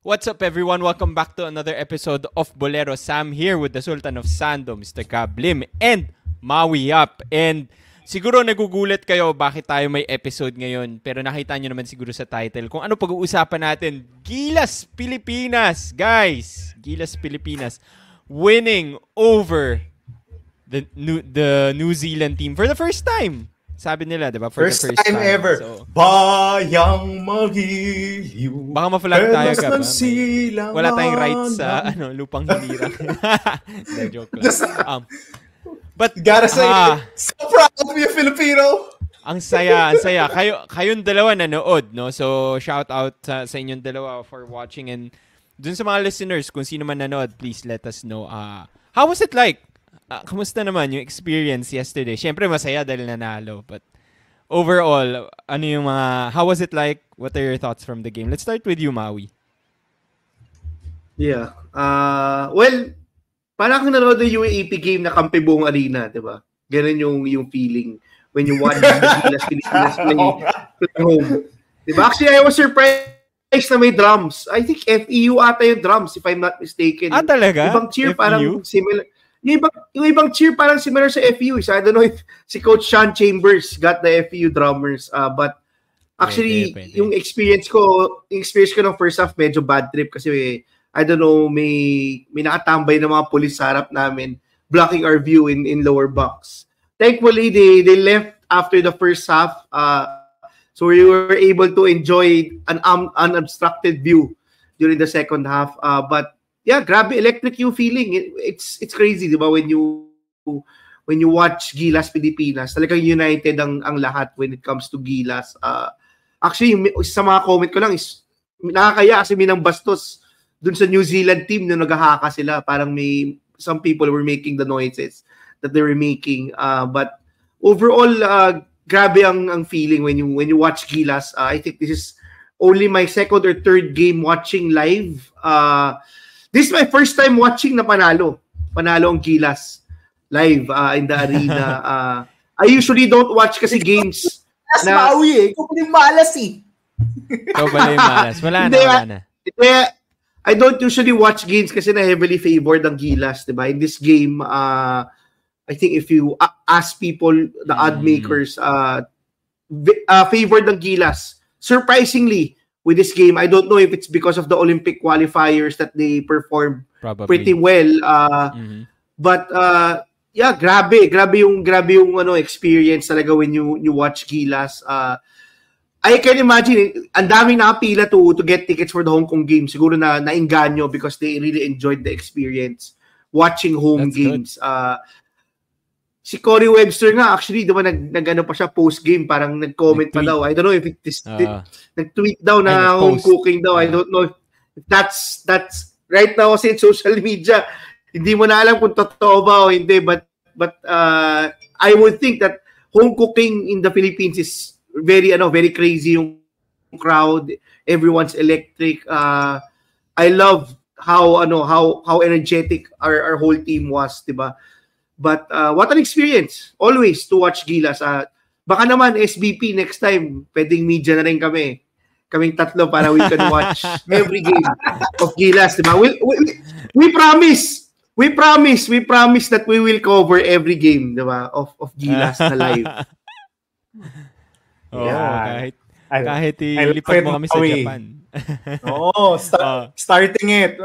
What's up, everyone? Welcome back to another episode of Bolero. Sam here with the Sultan of Sando, Mr. Kablim, and Maui Up. And siguro nagugulat kayo bakit tayo may episode ngayon, pero nakita nyo naman siguro sa title kung ano pag-uusapan natin. Gilas Pilipinas, guys! Gilas Pilipinas winning over the New Zealand team for the first time. Sabi nila, diba? For first the first time ever. So, bayang magiliw. Baka ma-flag tayo ka ba? Wala tayong rights sa lupang hilirang. Joke lang. But gotta say, so proud to be a Filipino. Ang saya. Kayong dalawa nanood, no? So, shout out sa inyong dalawa for watching. And dun sa mga listeners, kung sino man nanood, please let us know. How was it like? Kamusta naman yung experience yesterday? Siyempre masaya dahil nanalo, but overall, how was it like? What are your thoughts from the game? Let's start with you, Maui. Yeah. Well, parang kung nanood yung UAAP game na Kampi Buong Arena, 'di ba? Ganun yung feeling when you watch the Gilas Pilipinas play home. 'Di ba? Actually, I was surprised na may drums. I think FEU ata yung drums, if I'm not mistaken. Talaga? Ibang cheer FEU? parang similar. Yung ibang cheer parang similar sa FEU. So I don't know if si Coach Sean Chambers got the FEU drummers. But actually, pwede. Yung experience ko ng first half, medyo bad trip kasi I don't know, may nakatambay na mga police sa harap namin blocking our view in lower box. Thankfully, they left after the first half. So we were able to enjoy an unobstructed view during the second half. But yeah, grabe electric yung feeling. It's crazy, di ba? When you watch Gilas Pilipinas, talagang united ang lahat when it comes to Gilas. Actually, sa mga comment ko lang is nakakaya kasi minang bastos dun sa New Zealand team na naghahaka sila. Parang some people were making the noises that they were making. But overall, grabe ang feeling when you watch Gilas. I think this is only my second or third game watching live. This is my first time watching na panalo ang Gilas live in the arena. I usually don't watch kasi games na Maui Ikaw pala yung malas Ikaw pala yung malas. Wala na. I don't usually watch games kasi na heavily favored ang Gilas, diba? In this game, I think if you ask people, the odd makers, favored ang Gilas. Surprisingly, with this game, I don't know if it's because of the Olympic qualifiers that they performed pretty well. But yeah, grabe yung experience talaga when you watch Gilas. I can imagine ang daming nakapila to get tickets for the Hong Kong game. Siguro na nainganyo because they really enjoyed the experience watching home games. Si Corey Webster nga, actually, diba, nag-ano pa siya post-game, parang nag-comment pa daw. I don't know if nag-tweet daw na home cooking daw. I don't know if that's right now kasi in social media, hindi mo na alam kung totoo ba o hindi. But I would think that home cooking in the Philippines is very crazy yung crowd. Everyone's electric. I love how energetic our whole team was, diba? But what an experience always to watch Gilas. Baka naman SBP next time, pwedeng media na rin kaming tatlo para we can watch every game of Gilas, diba? We promise that we will cover every game, diba, of Gilas na live. Kahit ilipat mo kami sa Japan. Starting it.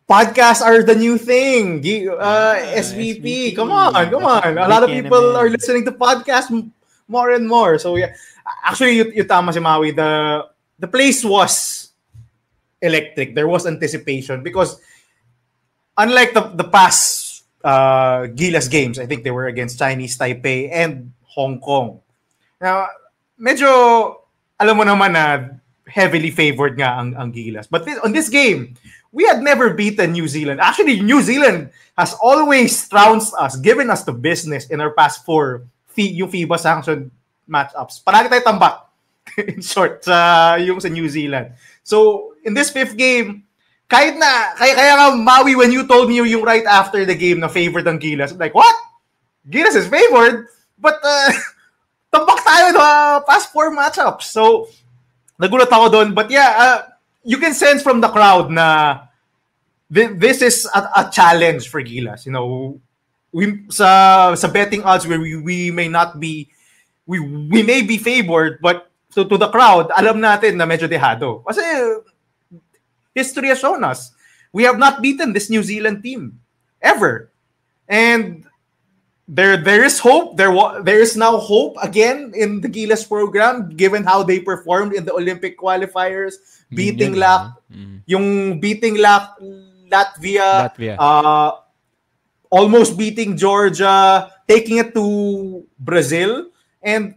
Podcasts are the new thing. SVP, come on. A lot of people are listening to podcasts more and more. So yeah, actually, you tama si Maui. The place was electric. There was anticipation because unlike the past Gilas games, I think they were against Chinese Taipei and Hong Kong. Now, medyo alam mo naman na heavily favored nga ang Gilas. But on this game, we had never beaten New Zealand. Actually, New Zealand has always trounced us, given us the business in our past 4 yung FIBA sanctioned matchups. Palagi tayo tambak, in short, sa New Zealand. So, in this 5th game, kaya nga, Maui, when you told me yung right after the game na favored ang Gilas, I'm like, what? Gilas is favored? But, tambak tayo na past 4 matchups. So, nagulat ako doon. But yeah, you can sense from the crowd na this is a challenge for Gilas. You know, we sa betting odds where we may not be, we may be favored, but to the crowd, alam natin na medyo dehado. Kasi history has shown us we have not beaten this New Zealand team ever. And there is hope. There is now hope again in the Gilas program given how they performed in the Olympic qualifiers, beating Latvia. Almost beating Georgia, taking it to Brazil, and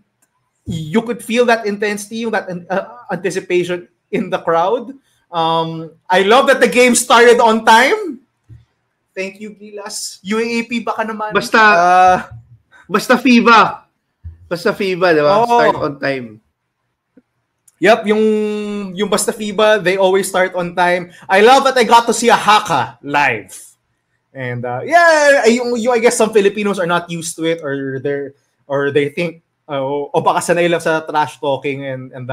you could feel that intensity, that anticipation in the crowd. I love that the game started on time. Thank you, Gilas. UAAP baka naman. Basta FIBA. Basta FIBA, di ba? Start on time. Yep, yung Basta FIBA, they always start on time. I love that I got to see a haka live. And I guess some Filipinos are not used to it, or they think baka sanay lang sa trash talking and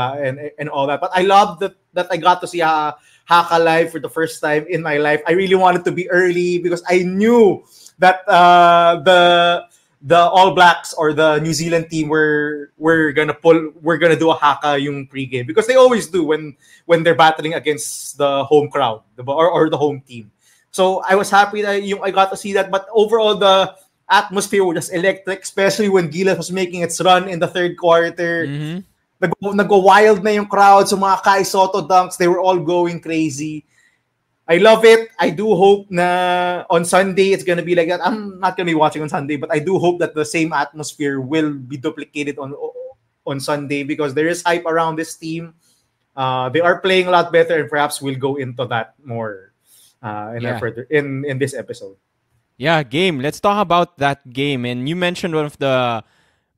all that. But I love that I got to see a haka live for the first time in my life. I really wanted to be early because I knew that the All Blacks or the New Zealand team were gonna do a haka yung pregame, because they always do when they're battling against the home crowd or the home team. So I was happy that I got to see that. But overall, the atmosphere was just electric, especially when Gilas was making its run in the third quarter. Mm-hmm. Nag-wild na yung crowd. So mga Kai Soto dunks, they were all going crazy. I love it. I do hope na on Sunday it's gonna be like that. I'm not gonna be watching on Sunday, but I do hope that the same atmosphere will be duplicated on Sunday, because there is hype around this team. They are playing a lot better, and perhaps we'll go into that more in this episode. Yeah, game. Let's talk about that game. And you mentioned one of the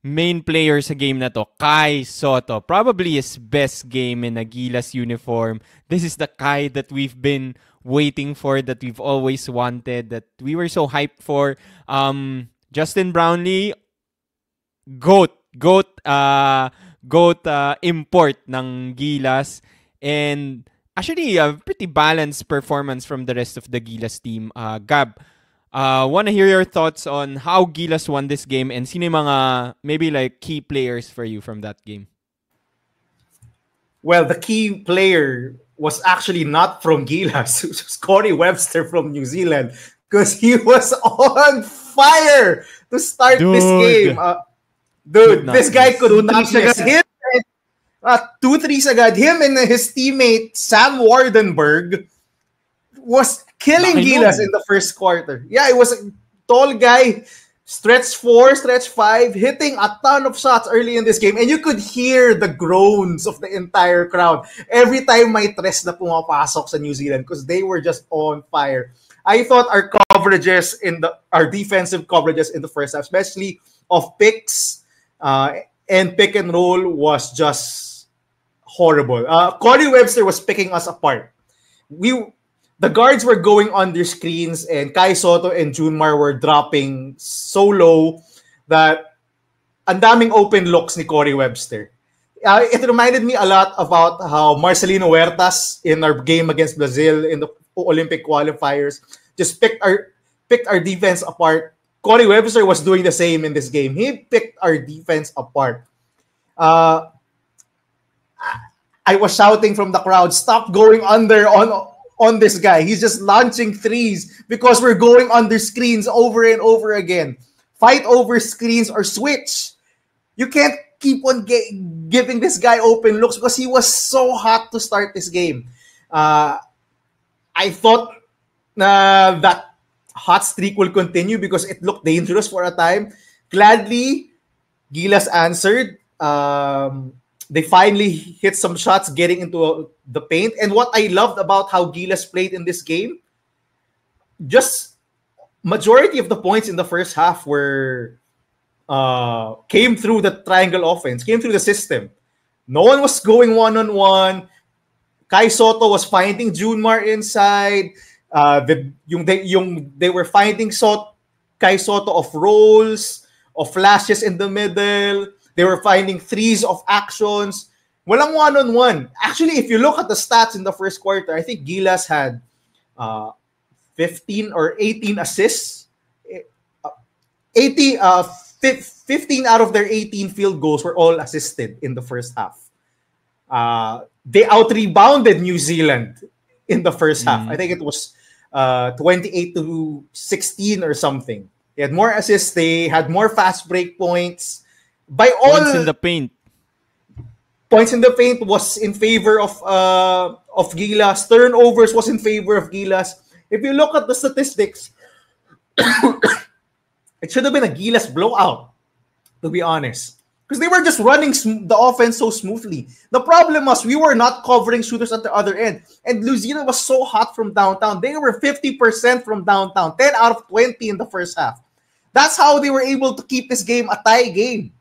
main players sa game na to, Kai Soto. Probably his best game in a Gilas uniform. This is the Kai that we've been waiting for, that we've always wanted, that we were so hyped for. Justin Brownlee, GOAT import ng Gilas. And actually, a pretty balanced performance from the rest of the Gilas team. Gab, want to hear your thoughts on how Gilas won this game, and sino yung mga maybe like key players for you from that game? Well, the key player was actually not from Gilas. It was Corey Webster from New Zealand, because he was on fire to start this game. This guy could not miss. Him, 2-3 agad. Him and his teammate Sam Wardenberg was killing Gilas in the first quarter. Yeah, it was a tall guy, stretch 4, stretch 5, hitting a ton of shots early in this game. And you could hear the groans of the entire crowd every time may tres na pumapasok sa New Zealand, because they were just on fire. I thought our defensive coverages in the first half, especially of picks and pick and roll, was just horrible. Corey Webster was picking us apart. The guards were going under screens, and Kai Soto and Junmar were dropping so low that ang daming open looks ni Corey Webster. It reminded me a lot about how Marcelino Huertas in our game against Brazil in the Olympic qualifiers just picked our defense apart. Corey Webster was doing the same in this game. He picked our defense apart. I was shouting from the crowd, "Stop going under on this guy. He's just launching threes because we're going under screens over and over again. Fight over screens or switch. You can't keep on giving this guy open looks," because he was so hot to start this game. I thought that hot streak will continue because it looked dangerous for a time. Gladly, Gilas answered. They finally hit some shots getting into the paint. And what I loved about how Gilas played in this game, just majority of the points in the first half came through the triangle offense, came through the system. No one was going one-on-one. Kai Soto was finding Junmar inside. They were finding Kai Soto of rolls, of flashes in the middle. They were finding threes of actions. Walang one-on-one. Actually, if you look at the stats in the first quarter, I think Gilas had 15 or 18 assists. 15 out of their 18 field goals were all assisted in the first half. They out-rebounded New Zealand in the first half. I think it was 28-16 or something. They had more assists. They had more fast break points. By all points in the paint. Points in the paint was in favor of Gilas. Turnovers was in favor of Gilas. If you look at the statistics, it should have been a Gilas blowout, to be honest. Because they were just running the offense so smoothly. The problem was we were not covering shooters at the other end. And New Zealand was so hot from downtown. They were 50% from downtown. 10 out of 20 in the first half. That's how they were able to keep this game a tie game.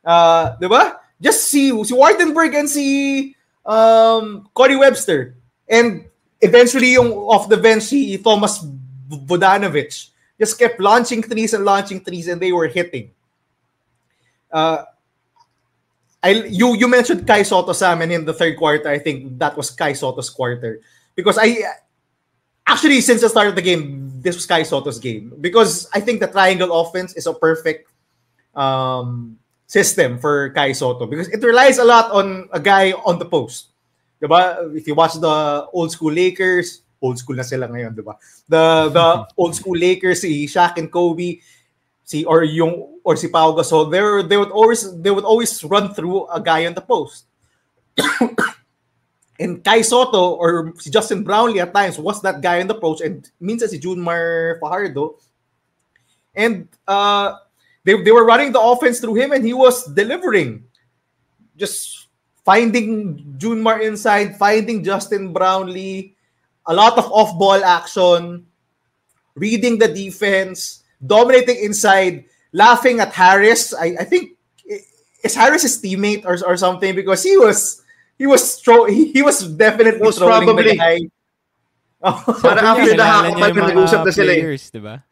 Diba? Just si Wardenberg and si Cody Webster. And eventually yung off the bench, si Thomas Vodanovic just kept launching threes, and they were hitting. You mentioned Kai Soto, Sam, and in the third quarter, I think that was Kai Soto's quarter. Because actually, since the start of the game, this was Kai Soto's game. Because I think the triangle offense is a perfect system for Kai Soto. Because it relies a lot on a guy on the post. Diba? If you watch the old school Lakers, old school na sila ngayon, diba? The old school Lakers, si Shaq and Kobe, si Pau Gasol, they would always run through a guy on the post. And Kai Soto or si Justin Brownlee at times was that guy on the post, and minsan si Junmar Fajardo. And they were running the offense through him, and he was delivering. Just finding Junmar inside, finding Justin Brownlee, a lot of off-ball action, reading the defense, dominating inside, laughing at Harris. I think is Harris his teammate or something, because he was definitely most trolling probably the guy. Parang after the half, nag-usap na sila eh. Diba?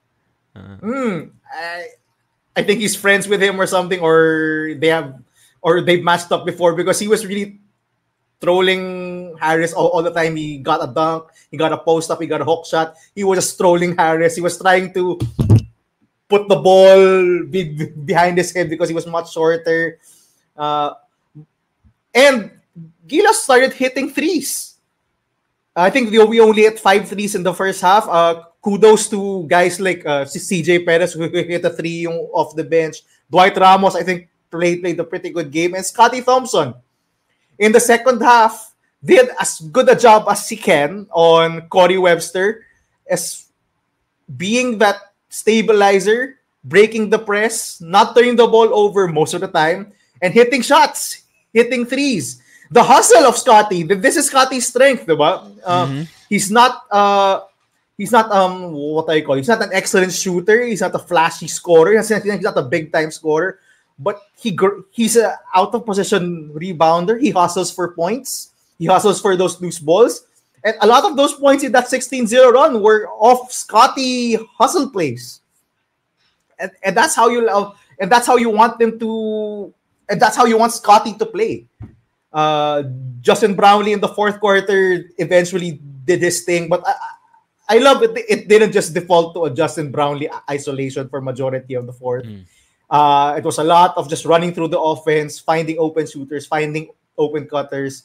I think he's friends with him or something, or they've matched up before, because he was really trolling Harris all the time. He got a dunk, he got a post up, he got a hook shot. He was just trolling Harris. He was trying to put the ball behind his head because he was much shorter. And Gilas started hitting threes. I think we only hit 5 threes in the first half. Kudos to guys like CJ Perez, who hit a 3 off the bench. Dwight Ramos, I think, played a pretty good game. And Scotty Thompson, in the second half, did as good a job as he can on Cody Webster as being that stabilizer, breaking the press, not turning the ball over most of the time, and hitting shots, hitting threes. The hustle of Scotty, this is Scotty's strength, diba? He's not what I call, he's not an excellent shooter, he's not a flashy scorer, he's not a big time scorer, but he's a out of position rebounder. He hustles for points, he hustles for those loose balls, and a lot of those points in that 16-0 run were off Scotty hustle plays. And that's how you love, and that's how you want them to, and that's how you want Scotty to play. Justin Brownlee in the fourth quarter eventually did his thing, but I love it. It didn't just default to a Justin Brownlee isolation for majority of the fourth. It was a lot of just running through the offense, finding open shooters, finding open cutters,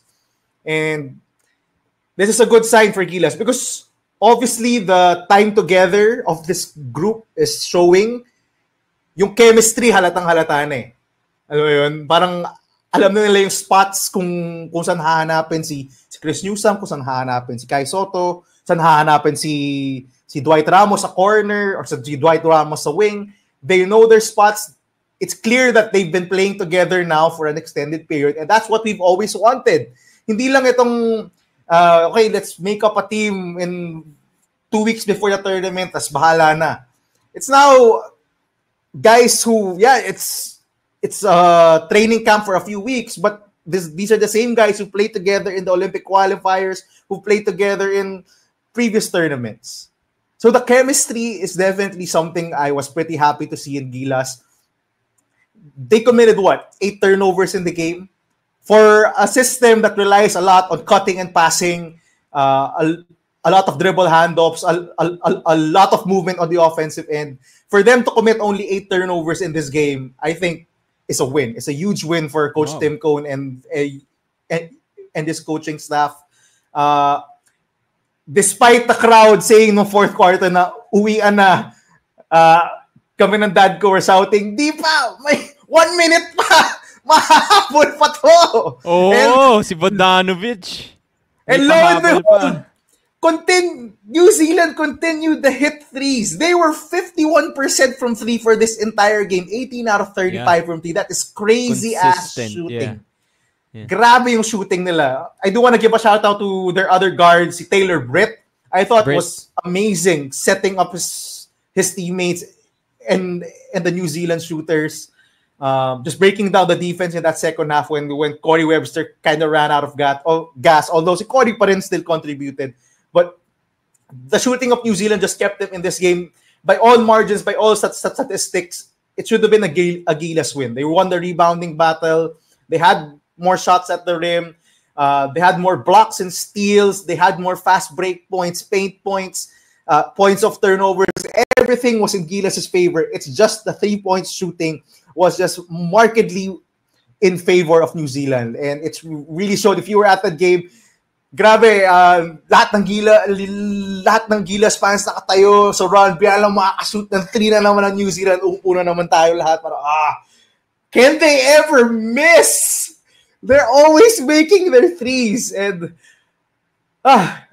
and this is a good sign for Gilas because obviously the time together of this group is showing. Yung chemistry halatang-halata na eh. Alam mo yun? Parang alam na nila yung spots kung saan hahanapin si Chris Newsome, kung saan hahanapin si Kai Soto, saan hahanapin si Dwight Ramos sa corner or si Dwight Ramos sa wing. They know their spots. It's clear that they've been playing together now for an extended period, and that's what we've always wanted. Hindi lang itong okay, let's make up a team in 2 weeks before the tournament, tas bahala na. It's now guys who, it's a training camp for a few weeks, but these are the same guys who played together in the Olympic qualifiers, who played together in previous tournaments. So the chemistry is definitely something I was pretty happy to see in Gilas. They committed 8 turnovers in the game, for a system that relies a lot on cutting and passing, a lot of dribble handoffs, a lot of movement on the offensive end, for them to commit only 8 turnovers in this game, I think is a win. It's a huge win for Coach Tim Cone and his coaching staff. Despite the crowd saying no fourth quarter na uwian na, kami ng dad ko were shouting, di pa, may 1 minute pa, mahabol pa to. Si Bogdanovic. And lo and behold, New Zealand continued the hit threes. They were 51% from 3 for this entire game. 18 out of 35 from 3. That is crazy ass shooting. Yeah. Grabe yung shooting nila. I do want to give a shout out to their other guards, si Taylor Britt. I thought was amazing setting up his teammates and the New Zealand shooters. Just breaking down the defense in that second half when Corey Webster kind of ran out of gas. Although si Corey pa rin still contributed. But the shooting of New Zealand just kept them in this game. By all margins, by all statistics, it should have been a Gilas win. They won the rebounding battle. They had more shots at the rim. They had more blocks and steals. They had more fast break points, paint points, points of turnovers. Everything was in Gilas' favor. It's just the 3-point shooting was just markedly in favor of New Zealand. And it's really showed. If you were at that game, grabe, lahat ng Gilas fans nakatayo. So Ron, bilang makakashoot ng 3 na naman ng New Zealand, upo na naman tayo lahat. Parang, can they ever miss? They're always making their threes. And that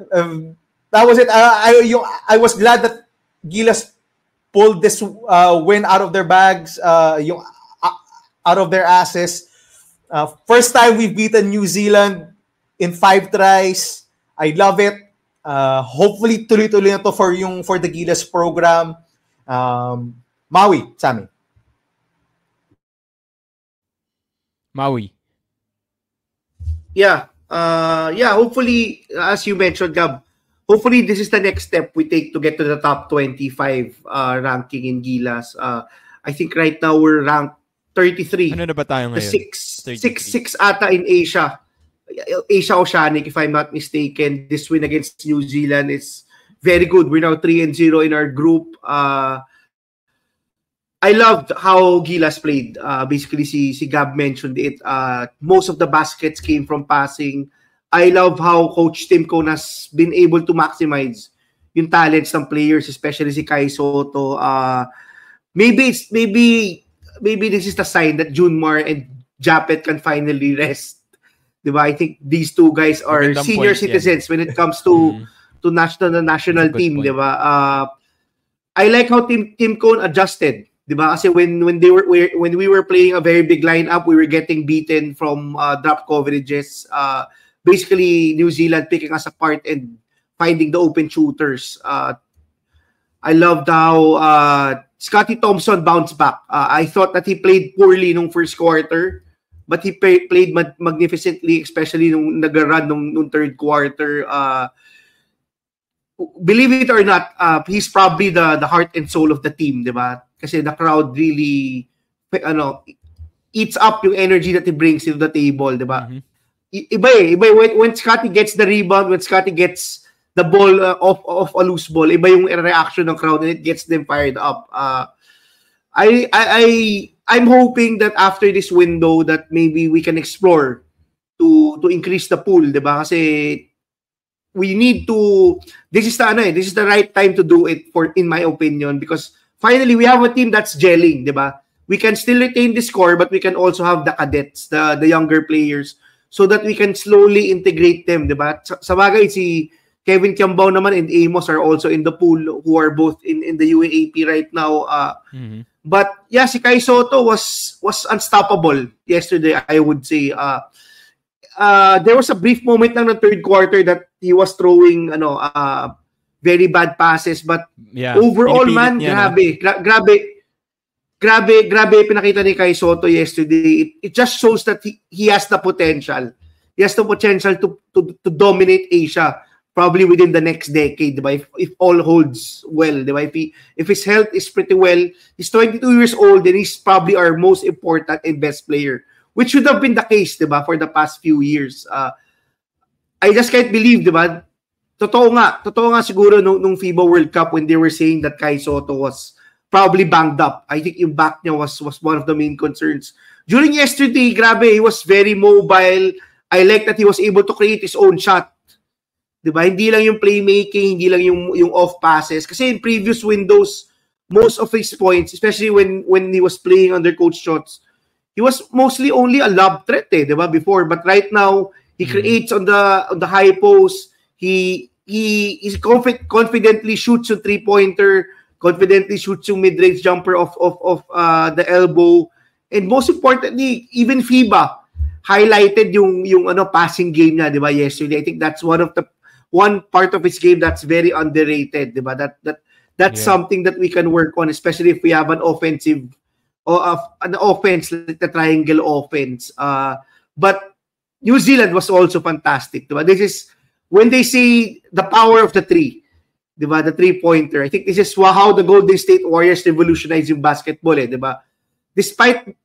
was it. I was glad that Gilas pulled this win out of their bags, out of their asses. First time we've beaten New Zealand in 5 tries. I love it. Hopefully tuloy-tuloy na to for the Gilas program. Maui, Sammy. Maui. Yeah. Hopefully, as you mentioned, Gab, hopefully this is the next step we take to get to the top 25 ranking in Gilas. I think right now we're ranked 33. Ano na ba tayo ngayon? 6 ata in Asia. Asia Oceanic, if I'm not mistaken. This win against New Zealand is very good. We're now 3-0 in our group. I loved how Gilas played. Basically, si Gab mentioned it. Most of the baskets came from passing. I love how Coach Tim Cone has been able to maximize yung talents ng players, especially si Kai Soto. Maybe this is the sign that Junmar and Japet can finally rest. Diba? I think these two guys are senior citizens when it comes to national team, diba? I like how Tim Cone adjusted, diba? Kasi when we were playing a very big lineup, we were getting beaten from drop coverages. Basically, New Zealand picking us apart and finding the open shooters. I loved how Scotty Thompson bounced back. I thought that he played poorly nung first quarter, but he played magnificently, especially nung nag-run nung third quarter. Believe it or not, he's probably the heart and soul of the team, diba? Kasi the crowd really eats up yung energy that he brings to the table, diba? Mm-hmm. Iba when Scotty gets the rebound, when Scotty gets the ball off a loose ball, iba yung reaction ng crowd and it gets them fired up. I'm hoping that after this window that maybe we can explore to increase the pool, diba? Kasi we need to, this is the right time to do it, in my opinion, because finally we have a team that's gelling, diba? We can still retain the score, but we can also have the cadets, the younger players, so that we can slowly integrate them, diba? Sa bagay, si Kevin Kiambao naman and Amos are also in the pool, who are both in the UAAP right now. But yeah, si Kai Soto was unstoppable yesterday, I would say. There was a brief moment lang ng third quarter that he was throwing very bad passes, but yeah, overall man, grabe pinakita ni Kai Soto yesterday. It just shows that he has the potential. He has the potential to dominate Asia probably within the next decade, diba? If all holds well, diba? If his health is pretty well, he's 22 years old and he's probably our most important and best player. which should have been the case, diba, for the past few years. I just can't believe, diba, totoo nga siguro nung FIBA World Cup when they were saying that Kai Sotto was probably banged up. I think yung back niya was one of the main concerns. During yesterday, grabe, he was very mobile. I like that he was able to create his own shot. Diba? Hindi lang yung playmaking, hindi lang yung off passes. Kasi in previous windows, most of his points, especially when he was playing under Coach Shots, he was mostly only a lob threat, diba, before. But right now, he creates on the high post. He confidently shoots yung three-pointer, confidently shoots yung mid-range jumper of the elbow. And most importantly, even FIBA highlighted yung passing game niya, diba, yesterday. I think that's one part of his game that's very underrated, diba? That's something that we can work on, especially if we have an offense like the triangle offense. But New Zealand was also fantastic, diba? This is when they say the power of the three, diba? The three-pointer. I think this is how the Golden State Warriors revolutionized yung basketball, diba? Despite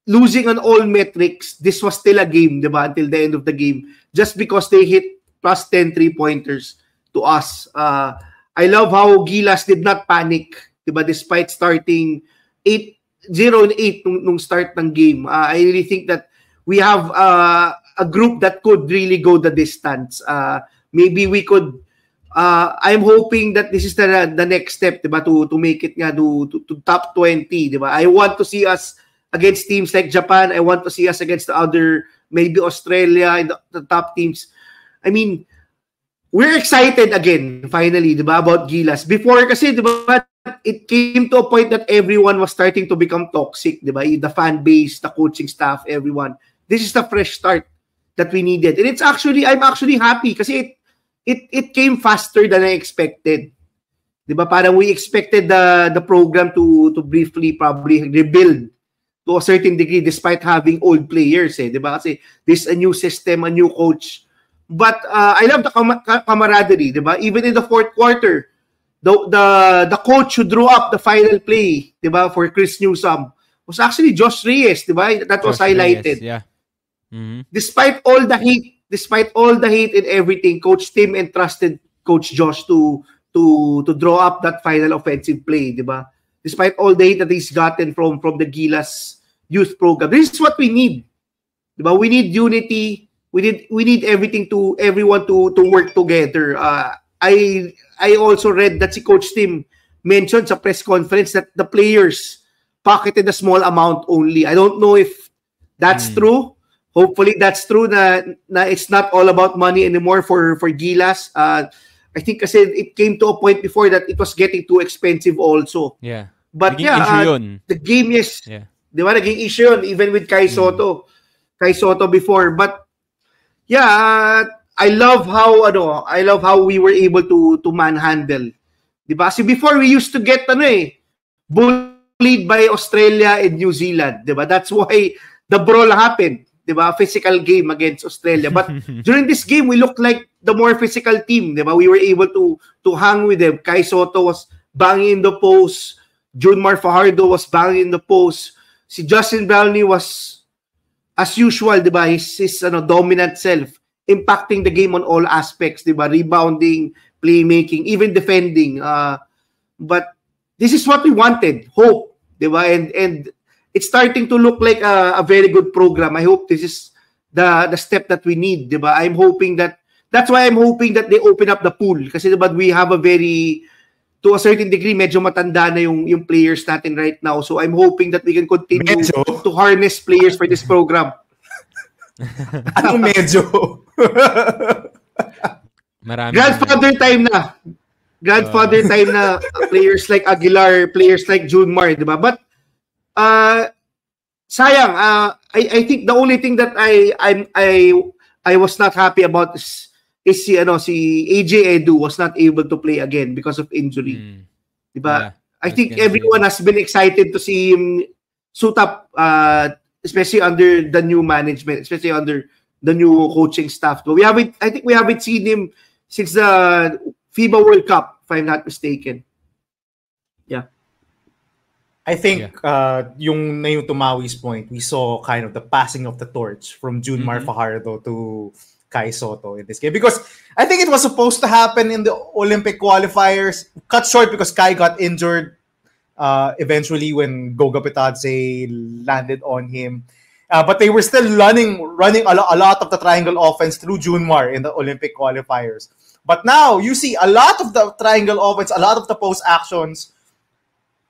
losing on all metrics, this was still a game, diba? Until the end of the game, just because they hit plus 10 three-pointers to us. I love how Gilas did not panic, diba? Despite starting 0-8 nung start ng game. I really think that we have a group that could really go the distance. Maybe we could. I'm hoping that this is the next step, diba? To make it nga to top 20, diba? I want to see us against teams like Japan. I want to see us against the other, maybe Australia and the top teams. I mean, we're excited again, finally, diba, about Gilas. Before kasi, diba, it came to a point that everyone was starting to become toxic, diba? The fan base, the coaching staff, everyone. This is the fresh start that we needed. And I'm actually happy kasi it came faster than I expected. Diba? Parang we expected the program to briefly probably rebuild to a certain degree despite having old players, diba? Kasi there's a new system, a new coach. But I love the camaraderie, diba? Even in the fourth quarter, the coach who drew up the final play, diba, for Chris Newsome was actually Josh Reyes, diba? That was highlighted. Reyes, yeah. Mm-hmm. Despite all the hate and everything, Coach Tim entrusted Coach Josh to draw up that final offensive play, diba? Despite all the hate that he's gotten from the Gilas youth program. This is what we need. Diba? We need unity. We need everyone to work together. I also read that si Coach Tim mentioned sa press conference that the players pocketed a small amount only. I don't know if that's true. Hopefully that's true na it's not all about money anymore for Gilas. I think kasi it came to a point before that it was getting too expensive also. Yeah. But the game is, di ba, naging issue yun, even with Kai Sotto before. But yeah, I love how we were able to manhandle. Diba? See, before we used to get bullied by Australia and New Zealand, diba? That's why the brawl happened, diba? Physical game against Australia. But during this game, we looked like the more physical team, diba? We were able to hang with them. Kai Sotto was banging in the post. Junmar Fajardo was banging in the post. Si Justin Brownlee was, as usual, diba, his dominant self, impacting the game on all aspects, diba? Rebounding, playmaking, even defending. But this is what we wanted, hope, diba? And it's starting to look like a very good program. I hope this is the step that we need, diba? That's why I'm hoping that they open up the pool. Kasi diba, we have to a certain degree, medyo matanda na yung players natin right now. So I'm hoping that we can continue to harness players for this program. Anong medyo? Grandfather time na players like Aguilar, players like Junmar, diba? But sayang, I think the only thing that I was not happy about is si AJ Edu was not able to play again because of injury. Diba? Yeah, I think everyone has been excited to see him suit up, especially under the new management, especially under the new coaching staff. But I think we haven't seen him since the FIBA World Cup, if I'm not mistaken. Yeah. I think yung to Maui's point, we saw kind of the passing of the torch from Junmar Fajardo to Kai Sotto in this game. Because I think it was supposed to happen in the Olympic qualifiers. Cut short because Kai got injured eventually when Goga Petadze landed on him. But they were still running a lot of the triangle offense through Junmar in the Olympic qualifiers. But now you see a lot of the triangle offense, a lot of the post actions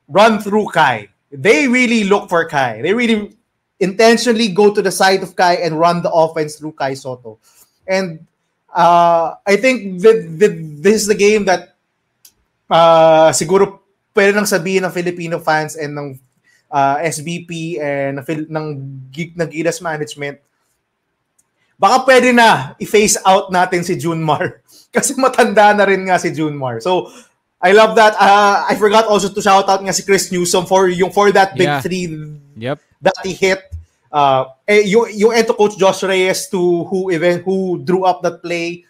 run through Kai. They really look for Kai. They really intentionally go to the side of Kai and run the offense through Kai Sotto. And I think this is the game that siguro pwede nang sabihin ng Filipino fans and ng SBP and ng Gilas management, baka pwede na i-phase out natin si Junmar kasi matanda na rin nga si Junmar. So I love that. I forgot also to shout out nga si Chris Newsom for that big three that he hit. Yung eto Coach Josh Reyes who drew up that play.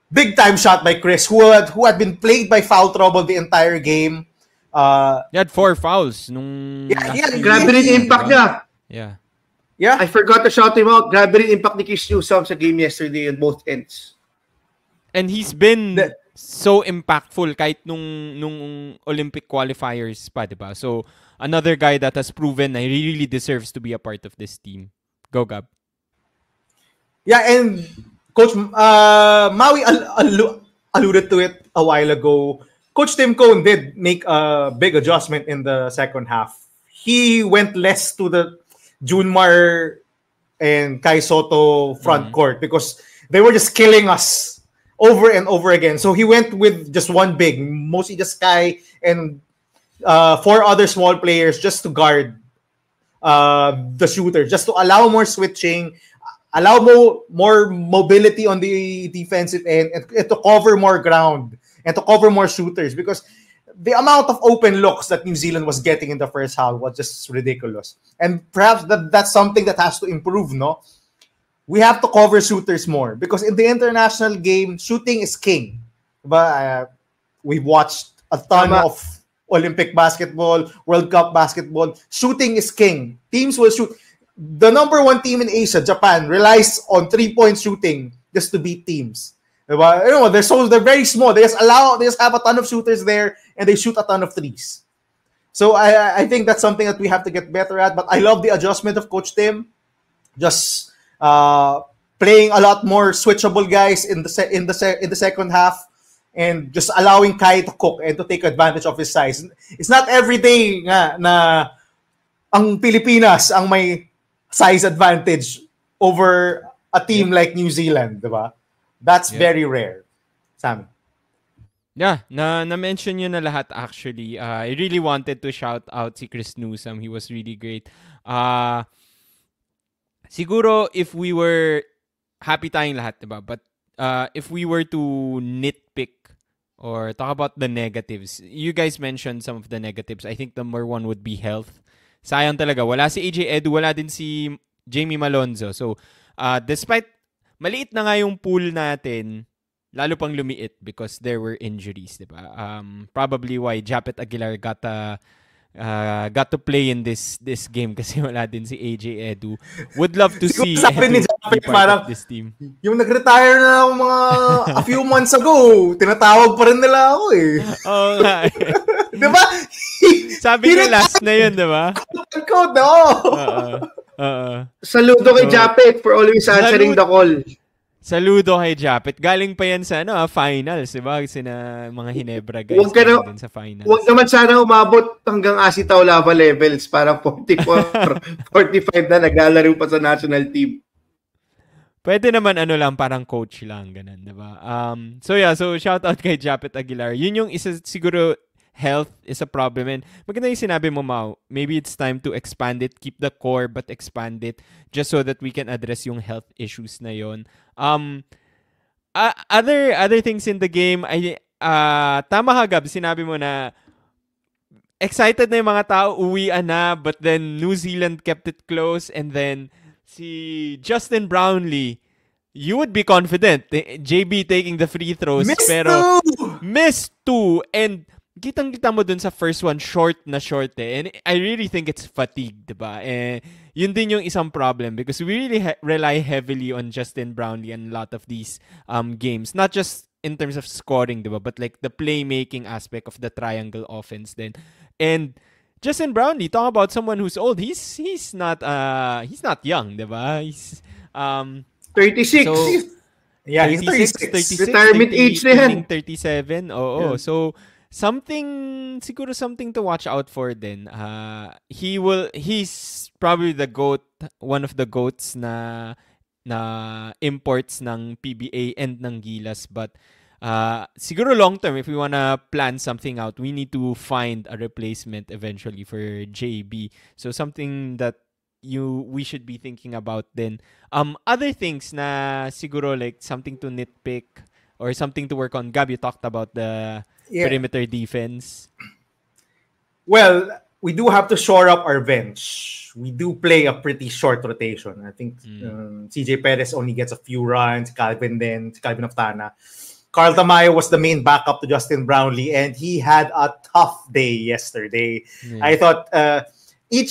Big time shot by Chris who had been plagued by foul trouble the entire game. He had 4 fouls nung grabe rin impact niya. Yeah. I forgot to shout him out. Grabe rin impact ni Chris Newsom sa game yesterday on both ends. And he's been so impactful kahit nung Olympic qualifiers pa, diba? So, another guy that has proven na he really deserves to be a part of this team. Go, Gab. Yeah, and Coach Maui alluded to it a while ago. Coach Tim Cone did make a big adjustment in the second half. He went less to the Junmar and Kai Sotto front court because they were just killing us over and over again. So he went with just one big, mostly just Kai and 4 other small players just to guard the shooter, just to allow more switching, allow more mobility on the defensive end, and to cover more ground and to cover more shooters, because the amount of open looks that New Zealand was getting in the first half was just ridiculous. And perhaps that's something that has to improve, no? We have to cover shooters more because in the international game, shooting is king. But we've watched a ton of Olympic basketball, World Cup basketball. Shooting is king. Teams will shoot. The number 1 team in Asia, Japan, relies on 3-point shooting just to beat teams. Diba? You know, they're very small. They just have a ton of shooters there and they shoot a ton of threes. So I think that's something that we have to get better at. But I love the adjustment of Coach Tim. Just playing a lot more switchable guys in the second half, and just allowing Kai to cook and to take advantage of his size. It's not every day nga na ang Pilipinas ang may size advantage over a team like New Zealand, diba? That's very rare. Sammy. Yeah, na-mention yun na lahat actually. I really wanted to shout out si Chris Newsom. He was really great. Siguro if we were happy tayong lahat, diba? But if we were to nitpick or talk about the negatives, you guys mentioned some of the negatives. I think number 1 would be health. Sayang talaga. Wala si AJ Edu, wala din si Jamie Malonzo. So, despite maliit na nga yung pool natin, lalo pang lumiit because there were injuries, diba? Probably why Japet Aguilar got to play in this game kasi wala din si AJ Edu. Would love to see Edu be part of this team. Yung nag-retire na ako a few months ago, tinatawag pa rin nila ako eh. Oo nga. Diba? Sabi niya last na yun, diba? Quote, no? Saludo kay Japet for always answering the call. Saludo kay Japet. Galing pa yan sa finals, diba? Sina mga Hinebra guys. Din sa finals. Huwag naman sana umabot hanggang Asitaw Lava levels. Parang 44, 45 na naglalaro pa sa national team. Pwede naman lang, parang coach lang, ganun, diba? So shout out kay Japet Aguilar. Yun yung isa siguro, health is a problem. And maganda yung sinabi mo, Mau. Maybe it's time to expand it. Keep the core, but expand it just so that we can address yung health issues na yon. Other things in the game, tama ka, Gab, sinabi mo na excited na yung mga tao, uwian na, but then New Zealand kept it close, and then si Justin Brownlee, you would be confident. JB taking the free throws. Missed 2! And kitang-kita mo dun sa first one, short eh. And I really think it's fatigue, diba? Yun din yung isang problem because we really rely heavily on Justin Brownlee and a lot of these games. Not just in terms of scoring, diba? But like the playmaking aspect of the triangle offense then. And Justin Brownlee, talk about someone who's old. He's not young, diba? He's 36. So, yeah, he's 36. Retirement age na yan. 37. Oo. Yeah. So something to watch out for then. He's probably the GOAT, one of the GOATs na imports ng PBA and ng Gilas, but siguro long term, if we wanna plan something out, we need to find a replacement eventually for JB. So something that we should be thinking about then. Other things na siguro like something to nitpick or something to work on. Gab, you talked about the perimeter defense. Well, we do have to shore up our bench. We do play a pretty short rotation. I think CJ Perez only gets a few runs. Calvin Oftana. Carl Tamayo was the main backup to Justin Brownlee, and he had a tough day yesterday. Yeah. I thought he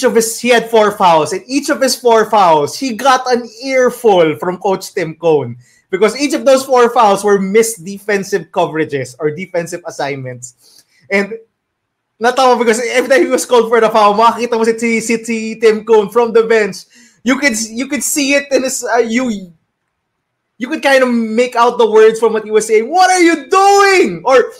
had 4 fouls, and each of his 4 fouls, he got an earful from Coach Tim Cone because each of those 4 fouls were missed defensive coverages or defensive assignments. And natawa because every time he was called for the foul, makikita mo si Tim Cone from the bench. You could see it in his you could kind of make out the words from what he was saying. What are you doing? Or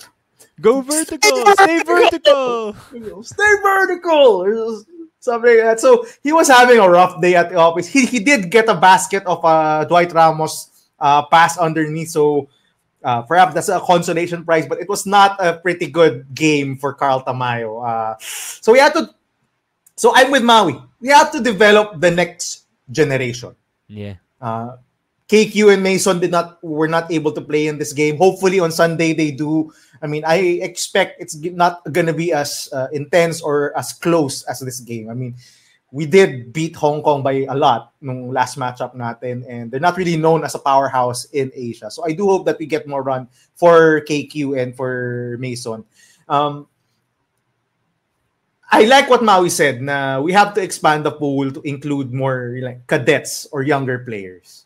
go vertical, stay vertical. Stay vertical. Something like that. So he was having a rough day at the office. He did get a basket of Dwight Ramos pass underneath. So perhaps that's a consolation prize, but it was not a pretty good game for Carl Tamayo. So I'm with Maui. We have to develop the next generation. Yeah. KQ and Mason were not able to play in this game. Hopefully on Sunday they do. I mean, I expect it's not going to be as intense or as close as this game. I mean, we did beat Hong Kong by a lot nung last matchup natin, and they're not really known as a powerhouse in Asia. So I do hope that we get more run for KQ and for Mason. I like what Maui said, na we have to expand the pool to include more like cadets or younger players.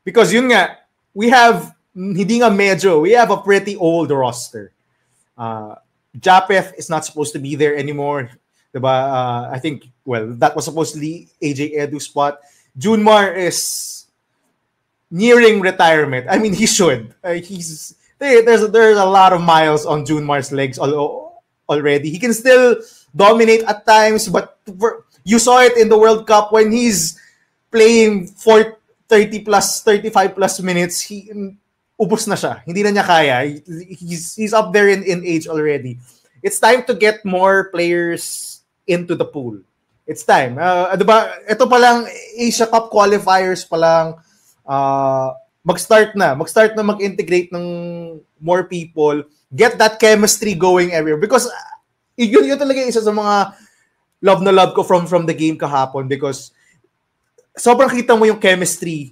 Because yun nga, we have a pretty old roster. Japeth is not supposed to be there anymore. Diba? I think, that was supposedly AJ Edu's spot. Junmar is nearing retirement. I mean, he should. There's a lot of miles on Junmar's legs already. He can still dominate at times, but you saw it in the World Cup when he's playing for 35 plus minutes, ubos na siya. Hindi na niya kaya. He's up there in age already. It's time to get more players into the pool. It's time. Diba, ito pa lang, Asia Cup qualifiers pa lang, mag-start na mag-integrate ng more people, get that chemistry going everywhere. Because yun talaga isa sa mga love na love ko from the game kahapon, because sobrang kita mo yung chemistry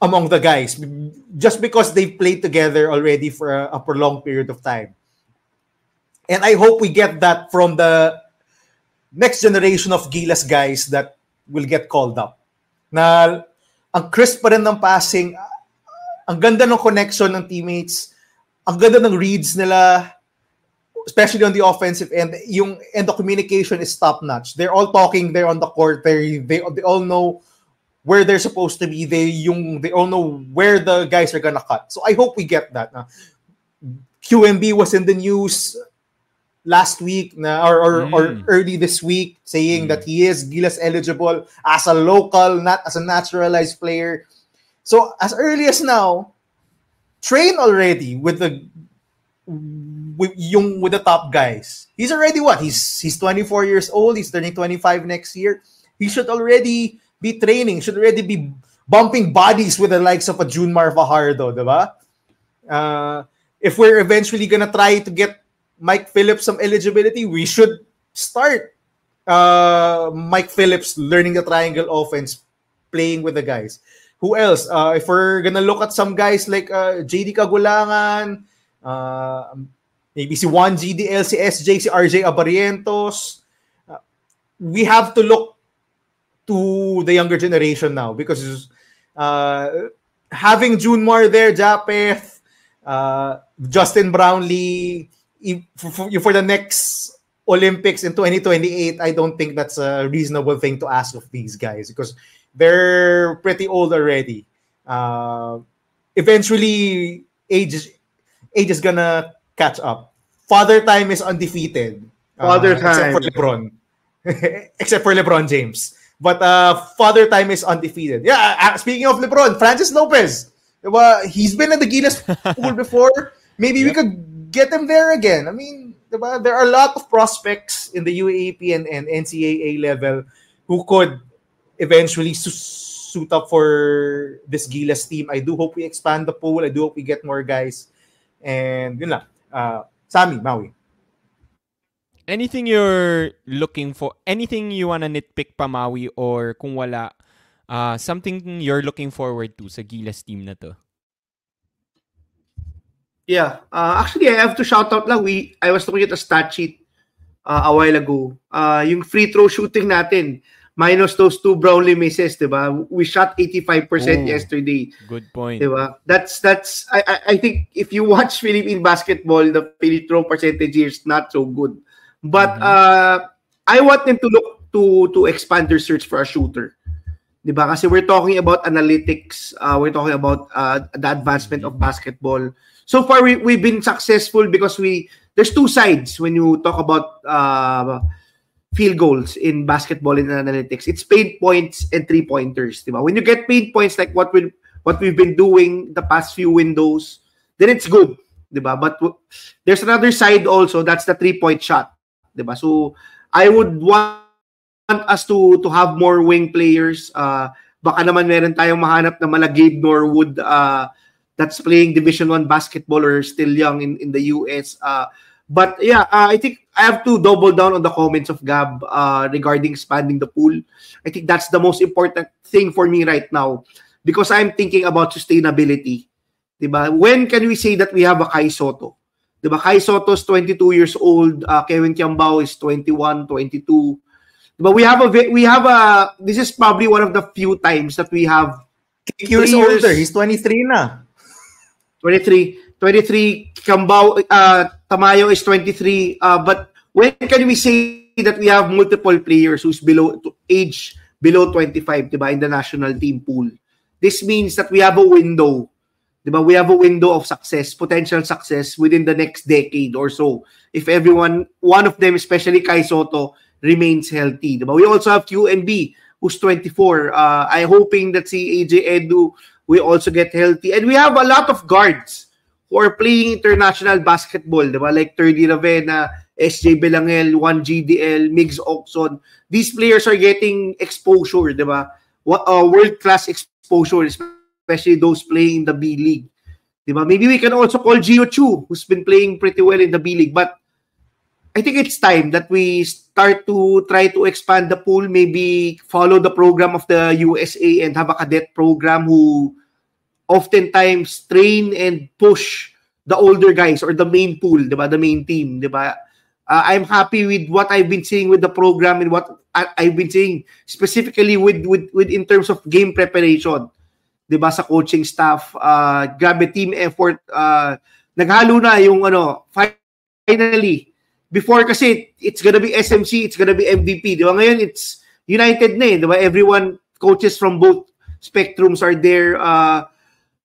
among the guys just because they've played together already for a prolonged period of time. And I hope we get that from the next generation of Gilas guys that will get called up. Na ang crisp pa rin ng passing, ang ganda ng connection ng teammates, ang ganda ng reads nila, especially on the offensive end, and the communication is top-notch. They're all talking there on the court. They all know where they're supposed to be. They all know where the guys are gonna cut. So I hope we get that. QMB was in the news last week or early this week saying that he is Gilas eligible as a local, not as a naturalized player. So as early as now, train already with the top guys. He's already what? He's 24 years old. He's turning 25 next year. He should already be training. Should already be bumping bodies with the likes of a Junmar Fajardo, diba? If we're eventually gonna try to get Mike Phillips some eligibility, we should start Mike Phillips learning the triangle offense, playing with the guys. Who else? If we're gonna look at some guys like JD Kagulangan, maybe si Juan GDL, si SJ, si RJ Abarientos. We have to look to the younger generation now because having Junmar there, Japeth, Justin Brownlee, for the next Olympics in 2028, I don't think that's a reasonable thing to ask of these guys because they're pretty old already. Eventually, age is gonna catch up. Father Time is undefeated. Father Time. Except for LeBron. Except for LeBron James. But Father Time is undefeated. Yeah, speaking of LeBron, Francis Lopez. He's been in the Gilas pool before. Maybe we could get him there again. I mean, there are a lot of prospects in the UAAP and NCAA level who could eventually suit up for this Gilas team. I do hope we expand the pool. I do hope we get more guys. And yun lang. Sammy, Maui. Anything you're looking for? Anything you wanna nitpick pa, Maui? Or kung wala, something you're looking forward to sa Gilas team na to? Yeah. Actually, I have to shout out lang. I was looking at a stat sheet a while ago. Yung free throw shooting natin, minus those 2 Brownlee misses, diba? We shot 85% yesterday. Good point. Diba? That's I think if you watch Philippine basketball, the free throw percentage here is not so good. But I want them to look to expand their search for a shooter. Diba? Kasi we're talking about analytics, we're talking about the advancement of basketball. So far we've been successful because there's two sides when you talk about field goals in basketball and analytics. It's paint points and 3-pointers, diba? When you get paint points like what we've been doing the past few windows, then it's good, diba? But there's another side also, that's the 3-point shot, diba? So I would want us to have more wing players. Baka naman meron tayong mahanap na mala Gabe Norwood that's playing Division 1 basketball or still young in the US. But yeah, I think I have to double down on the comments of Gab regarding expanding the pool. I think that's the most important thing for me right now because I'm thinking about sustainability. Diba? When can we say that we have a Kai Soto? Diba? Kai Soto is 22 years old. Kevin Kiambao is 21, 22. But we have a this is probably one of the few times that we have years older. He's 23 na. 23 Kiambao, Tamayo is 23. But when can we say that we have multiple players who's age below 25, diba, in the national team pool? This means that we have a window. Diba? We have a window of success, potential success within the next decade or so. If one of them, especially Kai Soto, remains healthy. Diba? We also have QNB, who's 24. I'm hoping that si AJ Edu will also get healthy. And we have a lot of guards who are playing international basketball. Diba? Like Terdy Ravena, SJ Belangel, Juan GDL, Migs Oxon. These players are getting exposure. Diba? World-class exposure, especially those playing in the B League. Diba? Maybe we can also call Gio Chu, who's been playing pretty well in the B League. But I think it's time that we start to try to expand the pool, maybe follow the program of the USA and have a cadet program who oftentimes train and push the older guys or the main pool, diba? The main team. Diba? I'm happy with what I've been seeing with the program and what I've been seeing specifically with in terms of game preparation. Diba? Sa coaching staff, grabe team effort. Naghalo na yung finally. Before kasi, it's gonna be SMC, it's gonna be MVP. Di ba? Ngayon, it's united na eh. Di ba? Everyone, coaches from both spectrums are there.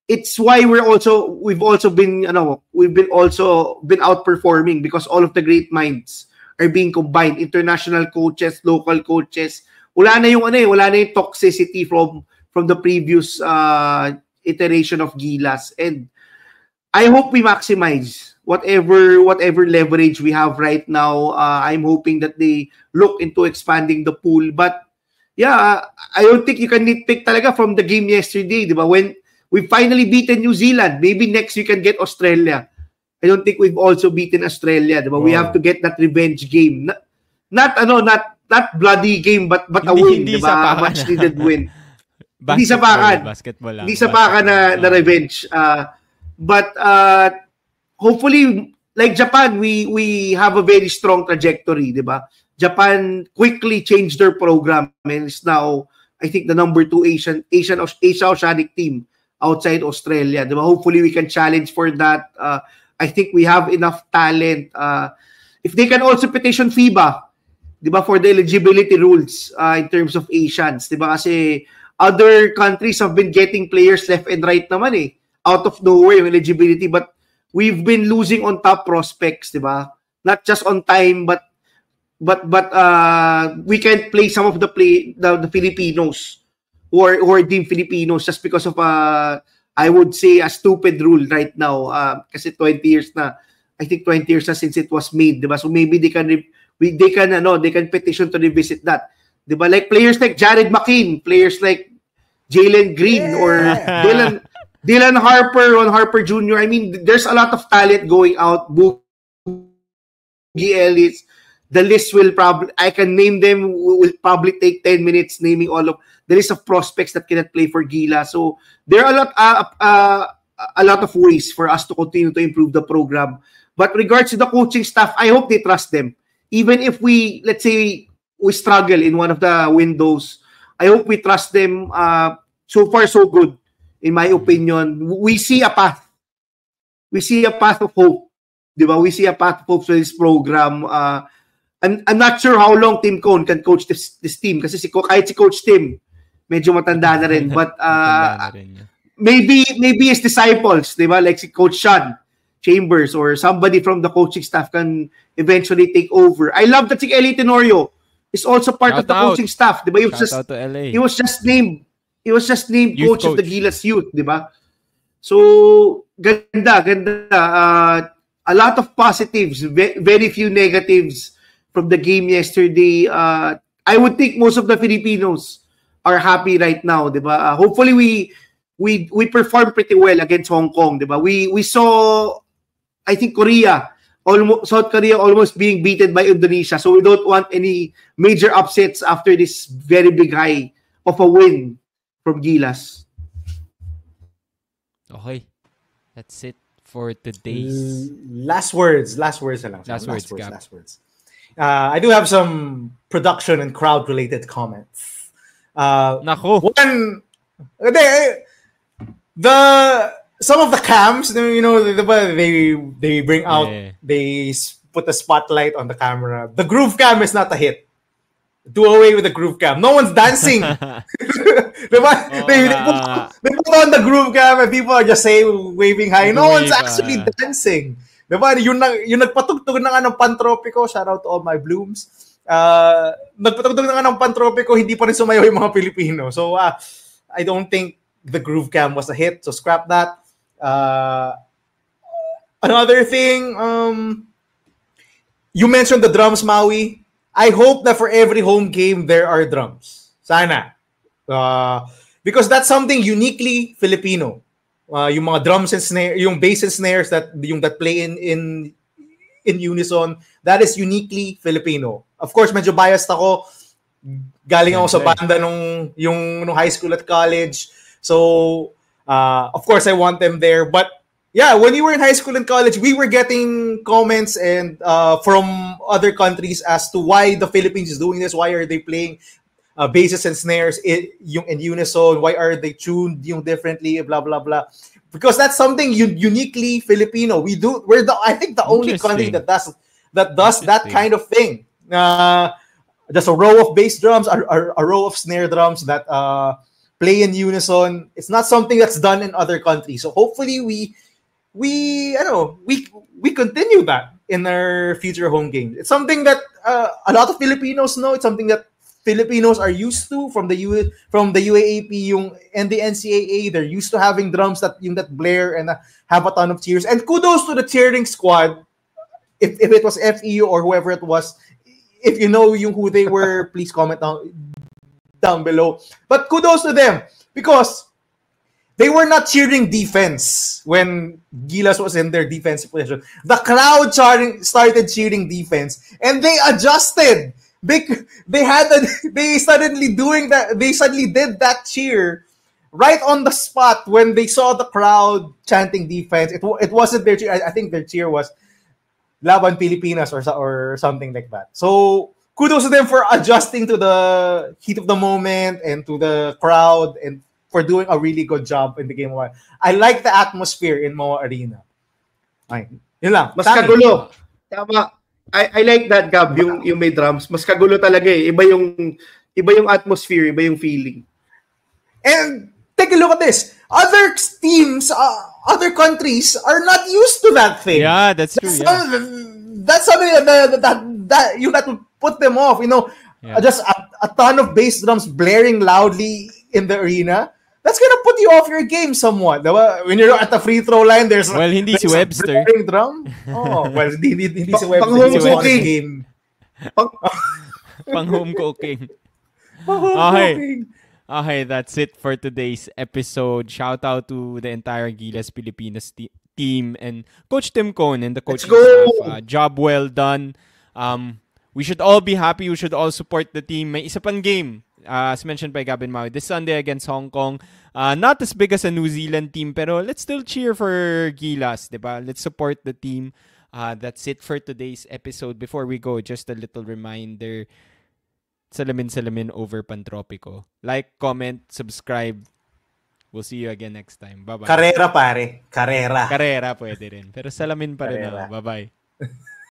It's why we've also been outperforming because all of the great minds are being combined. International coaches, local coaches. Wala na yung toxicity from the previous iteration of Gilas. And I hope we maximize whatever leverage we have right now. I'm hoping that they look into expanding the pool. But yeah, I don't think you can nitpick talaga from the game yesterday, diba? When we finally beaten New Zealand, maybe next we can get Australia. I don't think we've also beaten Australia, diba? We have to get that revenge game. Not bloody game, but a win, diba? A much needed win. Hindi sapakan na revenge. But hopefully like Japan, we have a very strong trajectory, di ba? Japan quickly changed their program and is now, I think, the number 2 Asia-Oceanic team outside Australia. Di ba? Hopefully, we can challenge for that. I think we have enough talent. If they can also petition FIBA, di ba, for the eligibility rules in terms of Asians. Di ba? Kasi other countries have been getting players left and right naman eh. Out of nowhere yung eligibility. But we've been losing on top prospects, di ba? Not just on time, but we can't play some of the Filipinos who are deemed Filipinos just because of I would say a stupid rule right now. Kasi 20 years na, I think 20 years na since it was made, diba? So maybe they can petition to revisit that, diba? Like players like Jared McKean, players like Jalen Green or Dylan Harper on Harper Jr. I mean, there's a lot of talent going out. Boogie Ellis. The list will probably, I can name them, will probably take 10 minutes naming all of the list of prospects that cannot play for Gila. So there are a lot of ways for us to continue to improve the program. But regards to the coaching staff, I hope they trust them. Even if we, let's say, we struggle in one of the windows, I hope we trust them. So far, so good, in my opinion. We see a path. We see a path of hope. Diba? We see a path of hope for this program. I'm not sure how long Tim Cone can coach this team kasi kahit si Coach Tim medyo matanda na rin, but maybe his disciples, di ba, like si Coach Sean Chambers or somebody from the coaching staff can eventually take over. I love that si Eli Tenorio is also part of the coaching staff, di ba? He was just named coach of the Gilas Youth, di ba? So ganda a lot of positives, very few negatives from the game yesterday. I would think most of the Filipinos are happy right now, diba? Hopefully we perform pretty well against Hong Kong, diba? We saw, I think, South Korea almost being beaten by Indonesia. So we don't want any major upsets after this very big high of a win from Gilas. Okay. That's it for today's last words. I do have some production and crowd related comments. Nako. One, some of the cams, you know, they bring out, they put a spotlight on the camera. The groove cam is not a hit. Do away with the groove cam. No one's dancing. They put on the groove cam and people are just waving high. No one's actually dancing. Diba? Yung nagpatugtog na nga ng Pantropiko, shout out to all my blooms. Nagpatugtog na nga ng Pantropiko, hindi pa rin sumayaw yung mga Pilipino. So, I don't think the groove cam was a hit. So, scrap that. Another thing, you mentioned the drums, Maui. I hope that for every home game, there are drums. Sana. Because that's something uniquely Filipino. Yung mga drums and snare, yung bass and snares that play in unison, that is uniquely Filipino. Of course, medyo biased ako. Galing ako sa banda nung high school at college. So, of course, I want them there. But yeah, when we were in high school and college, we were getting comments and from other countries as to why the Philippines is doing this. Why are they playing basses and snares in unison? Why are they tuned differently? Blah blah blah. Because that's something uniquely Filipino. We're I think the only country that does that kind of thing. Just a row of bass drums, a row of snare drums that play in unison. It's not something that's done in other countries. So hopefully we continue that in our future home games. It's something that a lot of Filipinos know. It's something that Filipinos are used to from the UAAP and the NCAA. They're used to having drums that blare and have a ton of cheers. And kudos to the cheering squad. If it was FEU or whoever it was, if you know who they were, please comment down below. But kudos to them because they were not cheering defense when Gilas was in their defensive position. The crowd started cheering defense, and they adjusted. They suddenly did that cheer right on the spot when they saw the crowd chanting defense. It wasn't their cheer. I think their cheer was Laban Pilipinas or something like that. So kudos to them for adjusting to the heat of the moment and to the crowd and for doing a really good job in the game. I like the atmosphere in MOA Arena. Ay, yun lang. Mas kagulo. Tama. I like that, Gab, yung may drums. Mas kagulo talaga eh. Iba yung atmosphere, iba yung feeling. And take a look at this. Other teams, other countries are not used to that thing. Yeah, that's true. That's something that would put them off. Just a ton of bass drums blaring loudly in the arena. That's gonna put you off your game somewhat. Diba? When you're at the free throw line, there's hindi si Webster. Blaring drum. Oh, well, hindi si Webster. Pang-home cooking. Pang-home cooking. Okay, that's it for today's episode. Shout out to the entire Gilas Pilipinas team and Coach Tim Cone and the coaching staff. Job well done. We should all be happy. We should all support the team. May isa pang game, as mentioned by Gabin Maui, this Sunday against Hong Kong. Not as big as a New Zealand team, pero let's still cheer for Gilas, diba? Let's support the team. That's it for today's episode. Before we go, just a little reminder. Salamin over Pantropico. Like, comment, subscribe. We'll see you again next time. Bye-bye. Carrera, pare. Carrera. Carrera pwede rin. Pero salamin pa rin. Bye-bye.